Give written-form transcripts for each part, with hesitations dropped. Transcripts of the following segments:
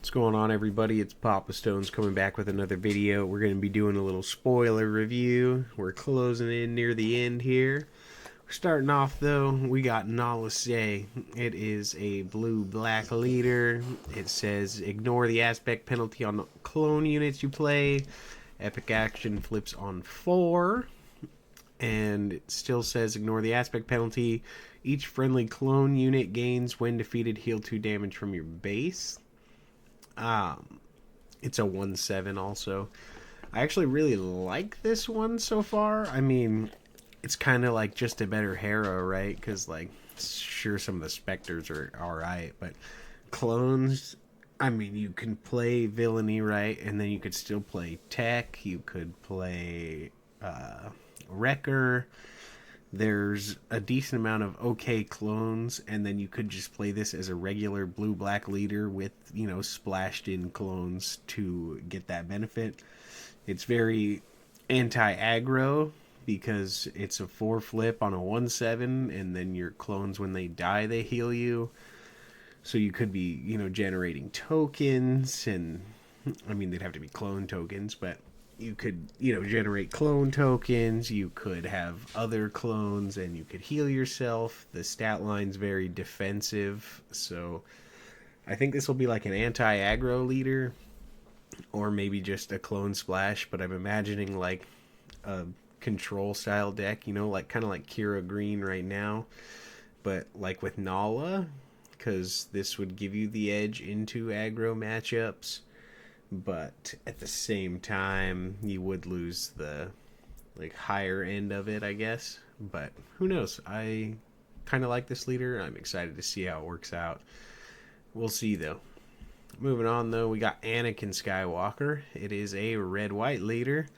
What's going on, everybody? It's PapaStones coming back with another video. We're going to be doing a little spoiler review. We're closing in near the end here. We're starting off, though. We got Nala Se. It is a blue-black leader. It says, ignore the aspect penalty on clone units you play. Epic action flips on 4. And it still says, ignore the aspect penalty. Each friendly clone unit gains, when defeated, heal 2 damage from your base. It's a 1/7 also. I actually really like this one so far. I mean, it's kind of like just a better Hera, right? Because, like, sure, some of the Spectres are alright, but clones, I mean, you can play villainy, right? And then you could still play tech. You could play Wrecker. There's a decent amount of okay clones, and then you could just play this as a regular blue-black leader with, splashed in clones to get that benefit. It's very anti-aggro because it's a 4 flip on a 1/7, and then your clones, when they die, they heal you. So you could be, generating tokens, and I mean, they'd have to be clone tokens, but you could, generate clone tokens. You could have other clones, and you could heal yourself. The stat line's very defensive, so I think this will be like an anti-aggro leader, or maybe just a clone splash. But I'm imagining like a control style deck, like kind of like Kira Green right now, but like with Nala, because this would give you the edge into aggro matchups. But at the same time, you would lose the like higher end of it, I guess. But who knows? I kind of like this leader. I'm excited to see how it works out. We'll see, though. Moving on, though, we got Anakin Skywalker. It is a red-white leader.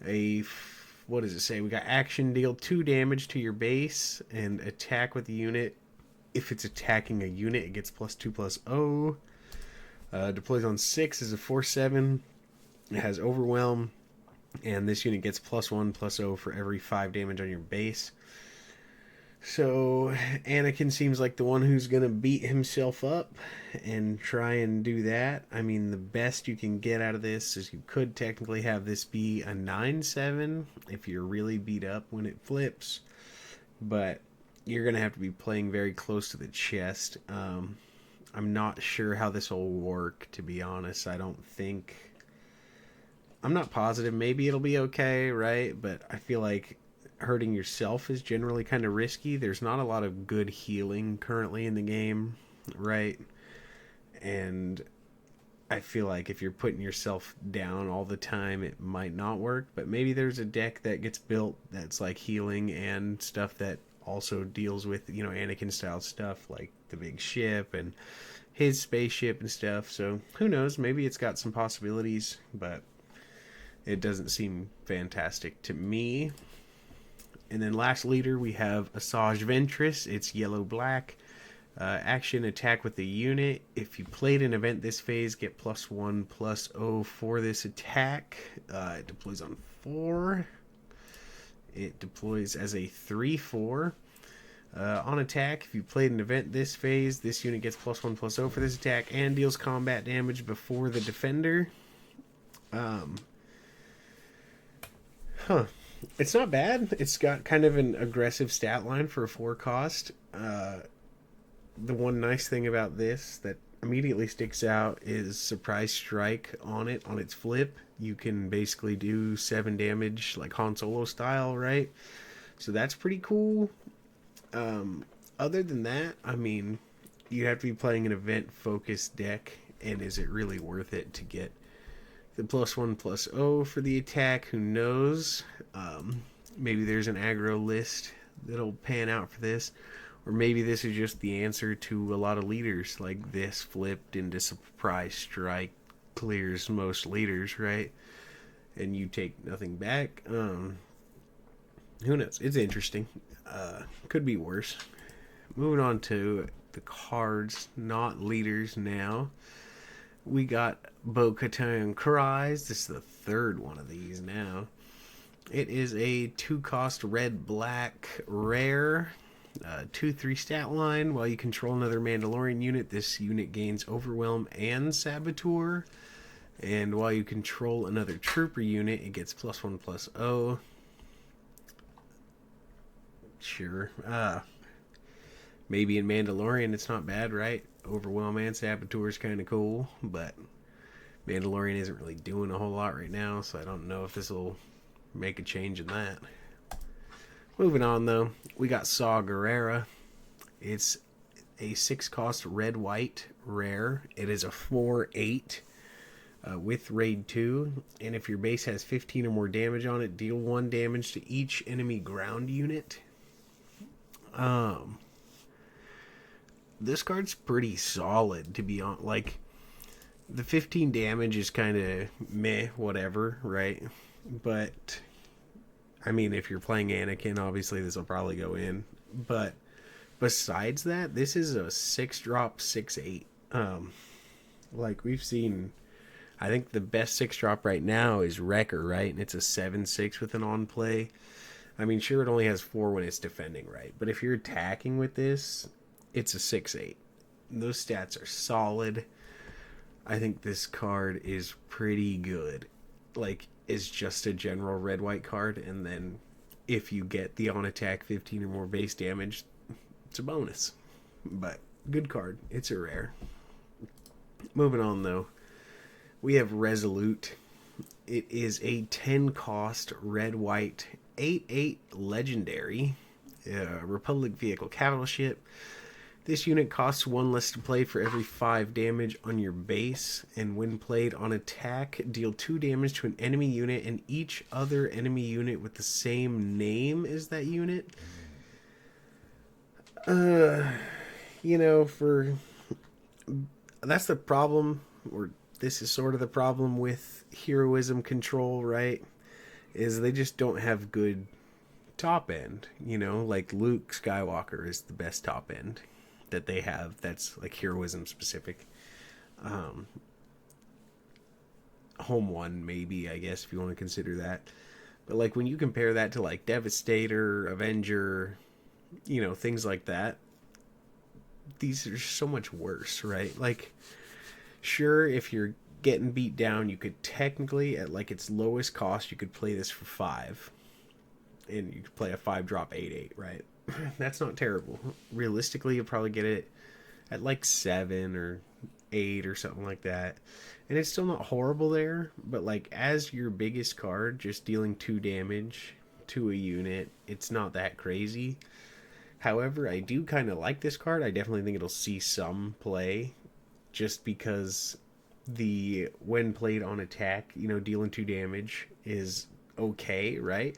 What does it say? We got action, deal 2 damage to your base and attack with the unit. If it's attacking a unit, it gets +2/+0. Deploys on 6 is a 4/7. It has Overwhelm, and this unit gets +1/+0 for every 5 damage on your base. So Anakin seems like the one who's going to beat himself up and try and do that. I mean, the best you can get out of this is you could technically have this be a 9/7 if you're really beat up when it flips, but you're going to have to be playing very close to the chest. I'm not sure how this will work, to be honest. I'm not positive. Maybe it'll be okay, right? But I feel like hurting yourself is generally kind of risky. There's not a lot of good healing currently in the game, right? And I feel like if you're putting yourself down all the time, it might not work. But maybe there's a deck that gets built that's like healing and stuff that also deals with, Anakin style stuff like the big ship and his spaceship and stuff. So who knows? Maybe it's got some possibilities, but it doesn't seem fantastic to me. And then last leader, we have Asajj Ventress. It's yellow-black. Action, attack with the unit. If you played an event this phase, get +1/+0 for this attack. It deploys on 4. It deploys as a 3/4. On attack, if you played an event this phase, this unit gets +1/+0 for this attack and deals combat damage before the defender. It's not bad. It's got kind of an aggressive stat line for a 4 cost. The one nice thing about this that immediately sticks out is Surprise Strike on it, on its flip. You can basically do 7 damage like Han Solo style, right? So that's pretty cool. Other than that, I mean, you have to be playing an event-focused deck, and is it really worth it to get the +1/+0 for the attack? Who knows? Maybe there's an aggro list that'll pan out for this, or maybe this is just the answer to a lot of leaders, like this flipped into Surprise Strike clears most leaders, right? And you take nothing back. Who knows? It's interesting. Could be worse. Moving on to the cards, not leaders now. We got Bo-Katan Kryze. This is the 3rd one of these now. It is a 2 cost red-black rare. 2/3 stat line. While you control another Mandalorian unit, this unit gains Overwhelm and Saboteur. And while you control another Trooper unit, it gets +1/+0. Sure. Maybe in Mandalorian it's not bad, right? Overwhelm and Saboteur is kind of cool, but Mandalorian isn't really doing a whole lot right now, so I don't know if this will make a change in that. Moving on, though, we got Saw Gerrera. It's a 6-cost red-white rare. It is a 4/8 with Raid 2, and if your base has 15 or more damage on it, deal 1 damage to each enemy ground unit. This card's pretty solid, to be honest. Like, the 15 damage is kind of meh, whatever, right? But, I mean, if you're playing Anakin, obviously this will probably go in. But besides that, this is a 6-drop, 6/8. Like, we've seen, I think the best 6-drop right now is Wrecker, right? And it's a 7/6 with an on-play. I mean, sure, it only has 4 when it's defending, right? But if you're attacking with this, it's a 6/8. Those stats are solid. I think this card is pretty good. Like, it's just a general red-white card, and then if you get the on-attack 15 or more base damage, it's a bonus. But, good card. It's a rare. Moving on, though. We have Resolute. It is a 10-cost red-white 8/8 legendary Republic vehicle capital ship. This unit costs 1 less to play for every 5 damage on your base, and when played on attack, deal 2 damage to an enemy unit and each other enemy unit with the same name as that unit. That's the problem, or this is sort of the problem with heroism control, right? Is they just don't have good top end, like Luke Skywalker is the best top end that they have that's like heroism specific. Home one, maybe, I guess, if you want to consider that. But like when you compare that to like Devastator, Avenger, things like that, these are so much worse, right? Like, sure, if you're getting beat down, you could technically, at like its lowest cost, you could play this for 5. And you could play a 5-drop 8/8, right? That's not terrible. Realistically, you'll probably get it at like 7 or 8 or something like that. And it's still not horrible there, but like as your biggest card, just dealing 2 damage to a unit, it's not that crazy. However, I do kind of like this card. I definitely think it'll see some play just because when played on attack, dealing 2 damage is okay, right?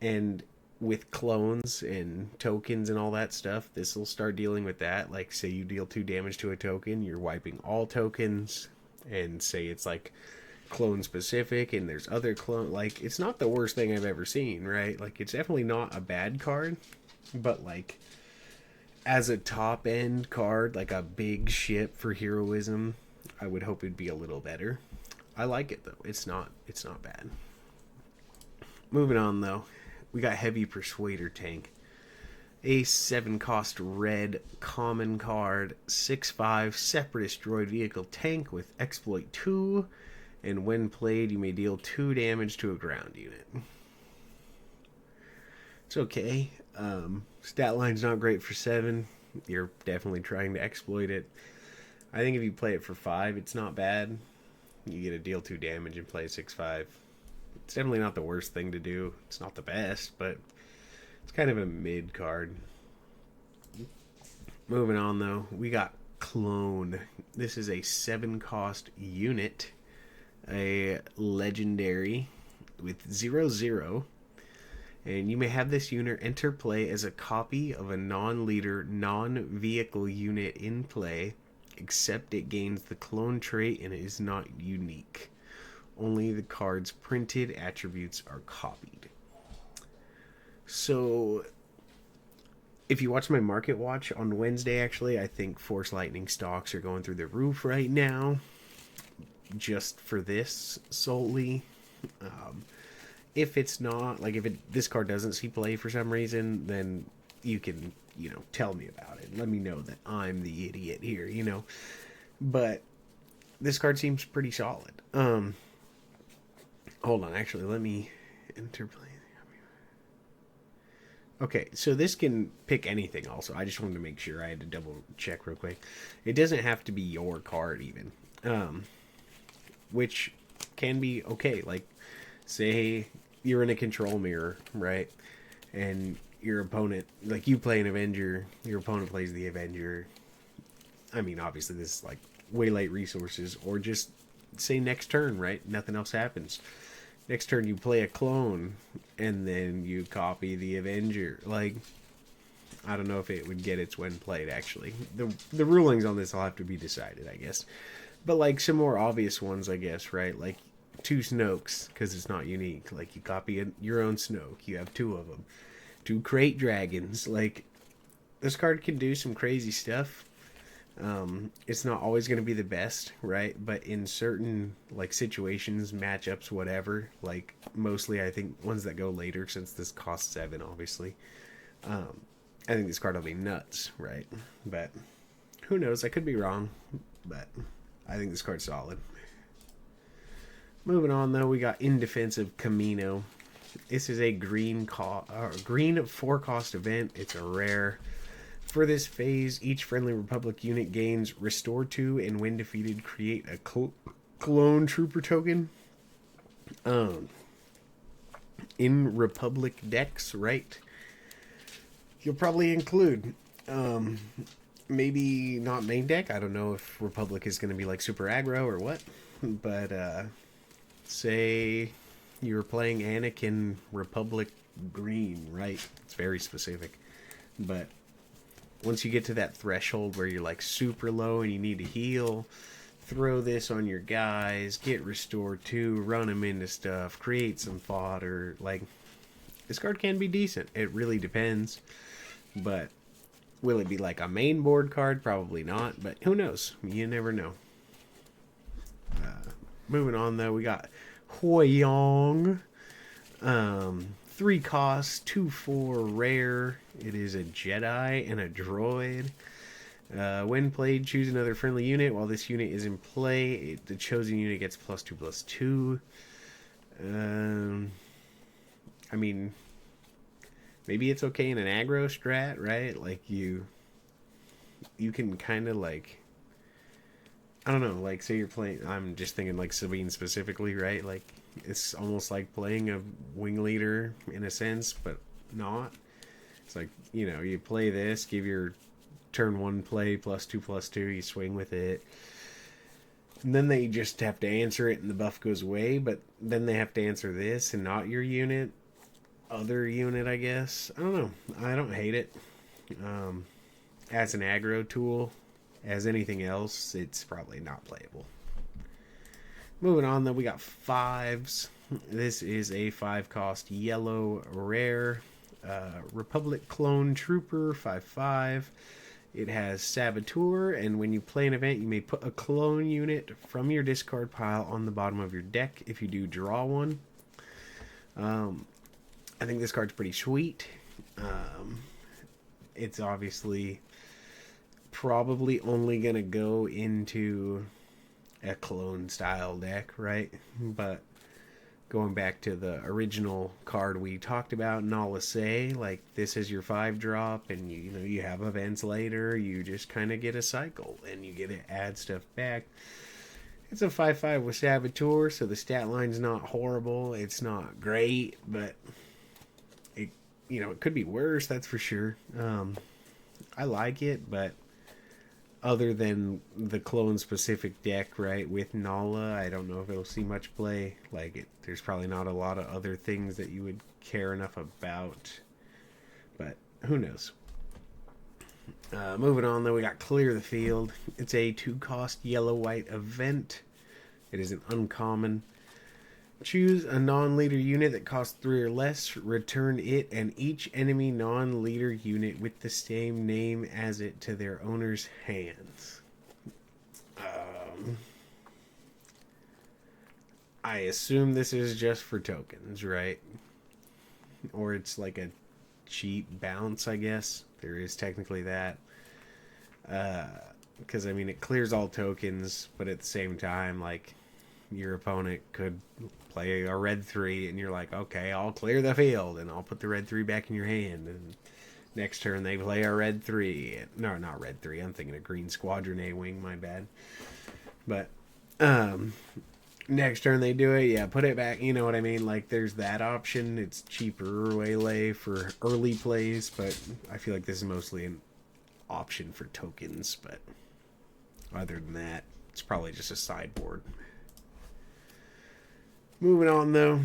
And with clones and tokens and all that stuff, this will start dealing with that. Like, say you deal 2 damage to a token, you're wiping all tokens, and say it's like clone specific and there's other clone, like, it's not the worst thing I've ever seen, right? Like, it's definitely not a bad card, but like as a top end card, like a big ship for heroism, I would hope it'd be a little better. I like it though. It's not bad. Moving on though, we got Heavy Persuader Tank. A 7-cost red common card, 6/5 Separatist droid vehicle tank with exploit 2, and when played, you may deal 2 damage to a ground unit. It's okay. Stat line's not great for 7. You're definitely trying to exploit it. I think if you play it for 5, it's not bad. You get to deal 2 damage and play 6/5. It's definitely not the worst thing to do. It's not the best, but it's kind of a mid card. Moving on though, we got Clone. This is a 7-cost unit, a legendary with 0/0, and you may have this unit enter play as a copy of a non-leader, non-vehicle unit in play, except it gains the clone trait and it is not unique. Only the card's printed attributes are copied. So, if you watch my market watch on Wednesday, actually, I think Force Lightning stocks are going through the roof right now. Just for this solely. If it's not, like if this card doesn't see play for some reason, then you can, tell me about it. Let me know that I'm the idiot here, But this card seems pretty solid. Hold on, actually, let me interplay. Okay, so this can pick anything also. I just wanted to make sure. I had to double check real quick. It doesn't have to be your card even. Which can be okay. Like, say you're in a control mirror, right? And your opponent, like you play an Avenger, your opponent plays the Avenger. I mean, obviously this is like way late resources, or just say next turn, right? Nothing else happens. Next turn you play a clone, and then you copy the Avenger. Like, I don't know if it would get its when played, actually. The rulings on this will have to be decided, I guess. But, like, some more obvious ones, I guess, right? Like, 2 Snokes, because it's not unique. Like, you copy your own Snoke. You have 2 of them. 2 Crate Dragons. Like, this card can do some crazy stuff. It's not always going to be the best, right? But in certain like situations, matchups, whatever, like mostly I think ones that go later, since this costs 7, obviously. I think this card will be nuts, right? But who knows? I could be wrong, but I think this card's solid. Moving on, though, we got Indefensive Camino. This is a green 4-cost event. It's a rare. For this phase, each friendly Republic unit gains Restore 2, and when defeated, create a clone trooper token. In Republic decks, right? You'll probably include, maybe not main deck. I don't know if Republic is going to be like super aggro or what. But, say you're playing Anakin Republic green, right? It's very specific. But once you get to that threshold where you're like super low and you need to heal, throw this on your guys, get Restore 2, run them into stuff, create some fodder. Like, this card can be decent. It really depends. But will it be like a main board card? Probably not, but who knows? You never know. Moving on, though, we got Huiyong. 3 costs, 2/4 rare. It is a Jedi and a droid. When played, choose another friendly unit. While this unit is in play, the chosen unit gets +2/+2. I mean, maybe it's okay in an aggro strat, right? Like, you can kind of like, I don't know, like, say you're playing, I'm just thinking like Sabine specifically, right? Like, it's almost like playing a wing leader in a sense, but not. It's like, you play this, give your turn 1 play +2/+2, you swing with it. And then they just have to answer it and the buff goes away, but then they have to answer this and not your unit. Other unit, I guess. I don't know. I don't hate it. As an aggro tool, as anything else, it's probably not playable. Moving on, though, we got 5s. This is a 5-cost yellow rare Republic Clone Trooper 5/5. It has Saboteur, and when you play an event, you may put a clone unit from your discard pile on the bottom of your deck. If you do, draw one. I think this card's pretty sweet. It's obviously probably only going to go into a clone style deck, right? But going back to the original card we talked about, Nala Say, like, this is your 5-drop, and you have events later, you just kind of get a cycle and you get to add stuff back. It's a 5/5 with Saboteur, so the stat line's not horrible. It's not great, but it could be worse, that's for sure. I like it, but other than the clone specific deck, right, with Nala, I don't know if it'll see much play. Like, there's probably not a lot of other things that you would care enough about, but who knows. Moving on, though, we got Clear the Field. It's a 2-cost yellow-white event. It is an uncommon. Choose a non-leader unit that costs 3 or less. Return it and each enemy non-leader unit with the same name as it to their owner's hands. I assume this is just for tokens, right? Or it's like a cheap bounce, I guess. There is technically that. Because, I mean, it clears all tokens, but at the same time, like, your opponent could play a red 3, and you're like, okay, I'll clear the field, and I'll put the red 3 back in your hand, and next turn they play a red 3. No, not red 3, I'm thinking a green Squadron A-Wing, my bad. But, next turn they do it, yeah, put it back, you know what I mean? Like, there's that option. It's cheaper waylay for early plays, but I feel like this is mostly an option for tokens, but other than that, it's probably just a sideboard. Moving on, though,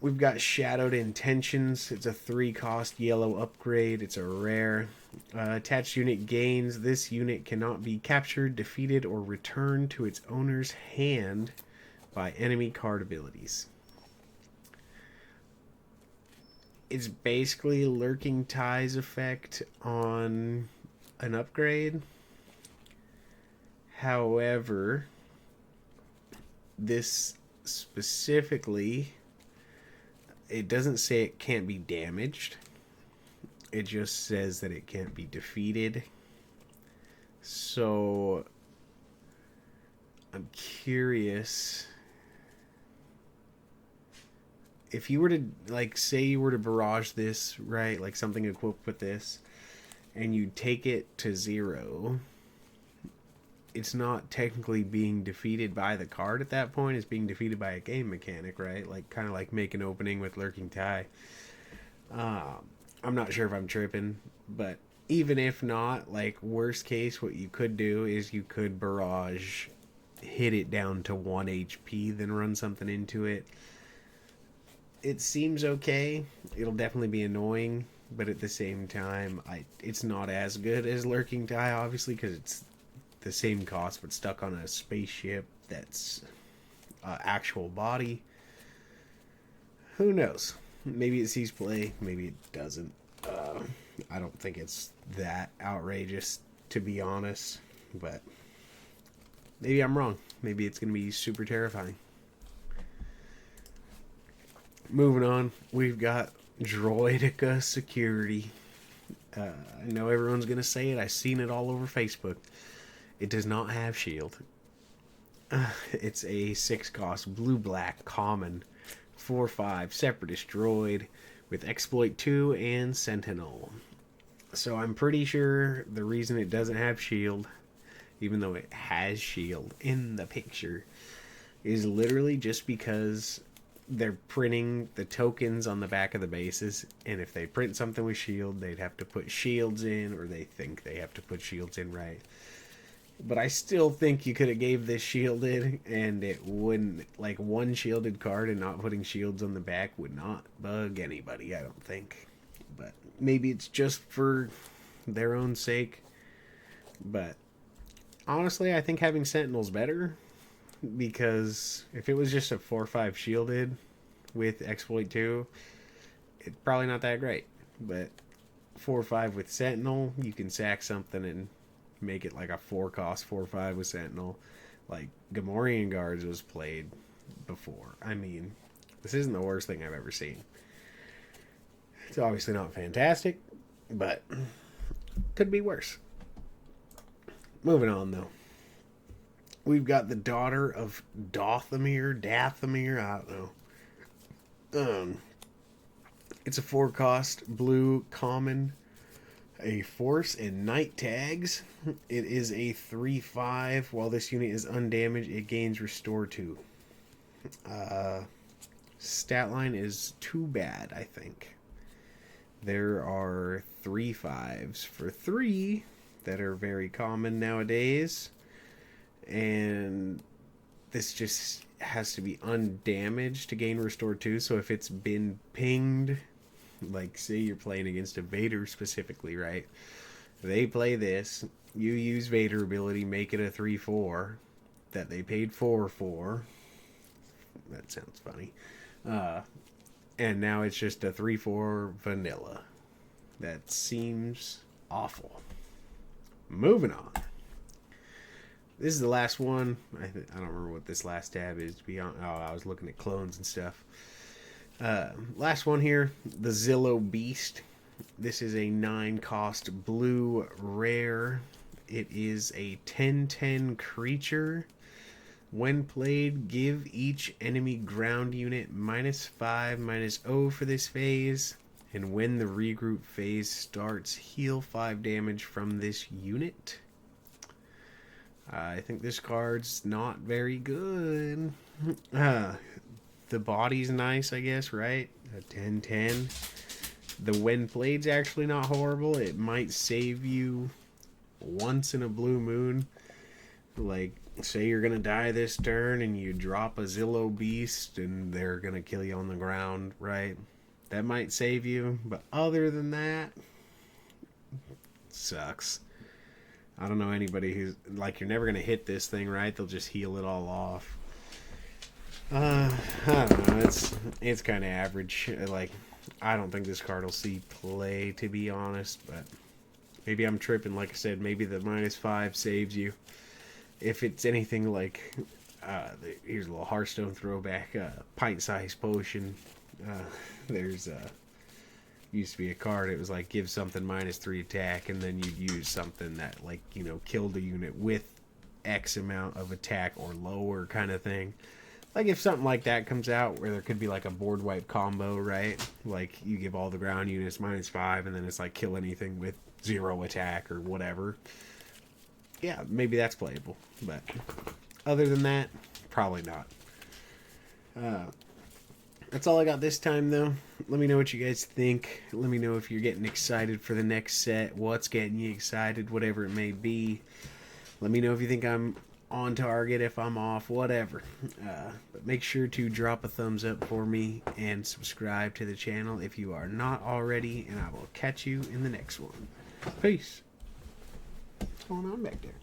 we've got Shadowed Intentions. It's a 3-cost yellow upgrade. It's a rare. Attached unit gains. This unit cannot be captured, defeated, or returned to its owner's hand by enemy card abilities. It's basically Lurking Tie's effect on an upgrade. However, this specifically, it doesn't say it can't be damaged. It just says that it can't be defeated. So I'm curious if you were to, like, say you were to barrage this, right, like something equipped with this, and you take it to 0, it's not technically being defeated by the card at that point. It's being defeated by a game mechanic, right? Like, kind of like make an opening with Lurking Tie. I'm not sure if I'm tripping, but even if not, like, worst case, what you could do is you could barrage, hit it down to 1 HP, then run something into it. It seems okay. It'll definitely be annoying, but at the same time, it's not as good as Lurking Tie, obviously, because it's the same cost, but stuck on a spaceship that's actual body. Who knows? Maybe it sees play, maybe it doesn't. I don't think it's that outrageous, to be honest, but maybe I'm wrong. Maybe it's going to be super terrifying. Moving on, we've got Droidica Security. I know everyone's going to say it. I've seen it all over Facebook. It does not have shield. It's a 6-cost blue-black common 4/5 separatist droid with exploit 2 and sentinel. So I'm pretty sure the reason it doesn't have shield, even though it has shield in the picture, is literally just because they're printing the tokens on the back of the bases, and if they print something with shield, they'd have to put shields in, or they think they have to put shields in, right? But I still think you could have gave this shielded, and it wouldn't, like, one shielded card and not putting shields on the back would not bug anybody, I don't think. But maybe it's just for their own sake. But honestly, I think having Sentinel's better, because if it was just a 4/5 shielded with exploit 2, it's probably not that great. But 4/5 with Sentinel, you can sack something and make it like a 4-cost 4/5 with Sentinel, like Gamorrean Guards was played before. I mean, this isn't the worst thing I've ever seen. It's obviously not fantastic, but could be worse. Moving on, though, we've got the Daughter of Dathomir, I don't know. It's a 4-cost blue common, a force and night tags. It is a 3/5. While this unit is undamaged, it gains restore 2. Stat line is too bad, I think. There are 3/5s for 3 that are very common nowadays, and this just has to be undamaged to gain restore 2. So if it's been pinged, like, say you're playing against a Vader specifically, right? They play this, you use Vader ability, make it a 3/4 that they paid 4 for. That sounds funny. And now it's just a 3/4 vanilla. That seems awful. Moving on. This is the last one. I don't remember what this last tab is, to be honest. Oh, I was looking at clones and stuff. Last one here, the Zillow Beast. This is a 9 cost blue rare. It is a 10/10 creature. When played, give each enemy ground unit -5/-0 for this phase. And when the regroup phase starts, heal 5 damage from this unit. I think this card's not very good. The body's nice, I guess, right? A 10/10. The when played's actually not horrible. It might save you once in a blue moon. Like, say you're gonna die this turn and you drop a Zillow Beast and they're gonna kill you on the ground, right? That might save you, but other than that, sucks. I don't know anybody who's like, you're never gonna hit this thing, right? They'll just heal it all off. I don't know. It's kind of average. Like, I don't think this card will see play, to be honest. But maybe I'm tripping. Like I said, maybe the -5 saves you. If it's anything like, here's a little Hearthstone throwback. Pint-sized potion. There's used to be a card. It was like, give something -3 attack, and then you'd use something that, like, you know, killed a unit with X amount of attack or lower, kind of thing. Like, if something like that comes out, where there could be like a board wipe combo, right? Like, you give all the ground units -5, and then it's like, kill anything with 0 attack or whatever. Yeah, maybe that's playable. But other than that, probably not. That's all I got this time, though. Let me know what you guys think. Let me know if you're getting excited for the next set, what's getting you excited, whatever it may be. Let me know if you think I'm on target, if I'm off, whatever. But make sure to drop a thumbs up for me and subscribe to the channel if you are not already, and I will catch you in the next one. Peace. What's going on back there?